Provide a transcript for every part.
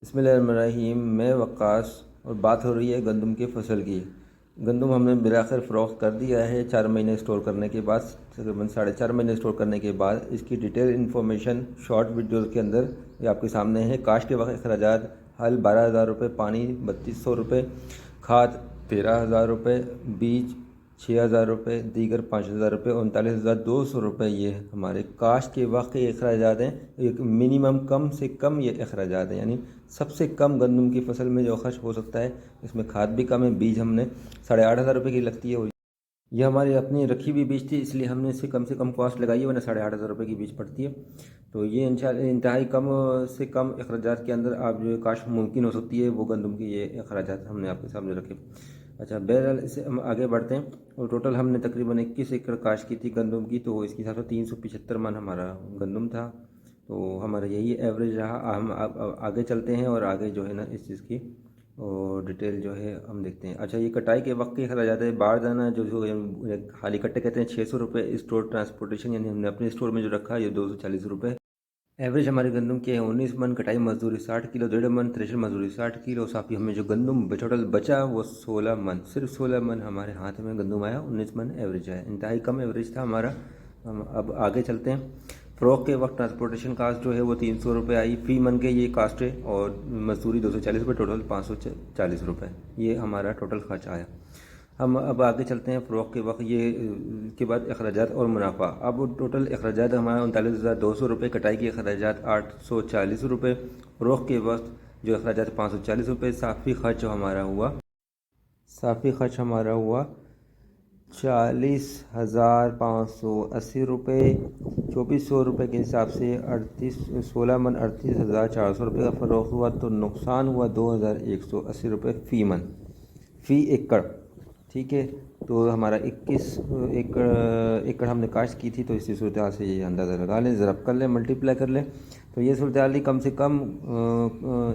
بسم اللہ الرحمن الرحیم، میں وقاص اور بات ہو رہی ہے گندم کی فصل کی۔ گندم ہم نے بالآخر فروخت کر دیا ہے 4 مہینے اسٹور کرنے کے بعد، تقریباً 4.5 مہینے اسٹور کرنے کے بعد اس کی ڈیٹیل انفارمیشن شارٹ ویڈیوز کے اندر یہ آپ کے سامنے ہے۔ کاشت کے وقت اخراجات: حل 12,000 روپے، پانی 3200 روپے، کھاد 13,000 روپے، بیج 6,000 روپے، دیگر 5,000 روپے، 39,200 روپے یہ ہمارے کاشت کے وقت کے اخراجات ہیں۔ ایک منیمم کم سے کم یہ اخراجات ہیں، یعنی سب سے کم گندم کی فصل میں جو خرچ ہو سکتا ہے، اس میں کھاد بھی کم ہے۔ بیج ہم نے 8,500 روپے کی لگتی ہے، اور یہ ہماری اپنی رکھی ہوئی بیج تھی، اس لیے ہم نے اس سے کم کاسٹ لگائی ہے، ورنہ 8,500 روپے کی بیج پڑتی ہے۔ تو یہ انشاءاللہ انتہائی کم سے کم اخراجات کے اندر آپ جو کاشت ممکن ہو سکتی ہے، وہ گندم کی یہ اخراجات ہم نے آپ کے سامنے رکھے۔ اچھا، بہرحال اس سے ہم آگے بڑھتے ہیں۔ اور ٹوٹل ہم نے تقریباً 21 ایکڑ کاشت کی تھی گندم کی، تو اس کے حساب سے 375 من ہمارا گندم تھا۔ تو ہمارا یہی ایوریج رہا۔ ہم آگے چلتے ہیں اور آگے جو ہے نا اس چیز کی اور ڈیٹیل جو ہے ہم دیکھتے ہیں۔ اچھا، یہ کٹائی کے وقت کے اخراجات ہے۔ باردانہ جو خالی کٹے کہتے ہیں 600 روپے، اسٹور ٹرانسپورٹیشن یعنی ہم نے اپنے اسٹور میں جو رکھا یہ 240 روپے۔ ایوریج ہماری گندم کے 19 من، کٹائی مزدوری 60 کلو، 1.5 من تھریشر مزدوری 60 کلو، صافی ہمیں جو گندم ٹوٹل بچا وہ 16 من، صرف 16 من ہمارے ہاتھ میں گندم آیا، 19 من ایوریج آیا، انتہائی کم ایوریج تھا ہمارا۔ ہم اب آگے چلتے ہیں۔ فروخت کے وقت ٹرانسپورٹیشن کاسٹ جو ہے وہ 300 روپے آئی، فی من کے یہ کاسٹ ہے، اور مزدوری 240 روپے، ٹوٹل 540 روپے یہ ہمارا ٹوٹل خرچ آیا۔ ہم اب آگے چلتے ہیں۔ فروخت کے وقت یہ کے بعد اخراجات اور منافع۔ اب ٹوٹل اخراجات ہمارا 39,200 روپے، کٹائی کے اخراجات 840 روپے، فروخت کے وقت جو اخراجات 540 روپے، صافی خرچ ہمارا ہوا 40,580 روپے، 2,400 روپے کے حساب سے 16 من 38,400 روپے کا فروخت ہوا، تو نقصان ہوا 2,180 روپے فی من، فی ایکڑ۔ ٹھیک ہے، تو ہمارا 21 ایکڑ ہم نے کاشت کی تھی، تو اسی صورتحال سے یہ اندازہ لگا لیں، ضرب کر لیں، ملٹیپلائی کر لیں، تو یہ صورتحال کم سے کم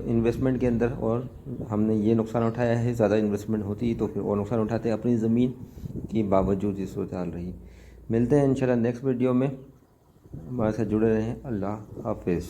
انویسٹمنٹ کے اندر، اور ہم نے یہ نقصان اٹھایا ہے۔ زیادہ انویسٹمنٹ ہوتی تو پھر اور نقصان اٹھاتے اپنی زمین کی، باوجود یہ صورتحال رہی۔ ملتے ہیں انشاءاللہ نیکسٹ ویڈیو میں، ہمارے ساتھ جڑے رہیں۔ اللہ حافظ۔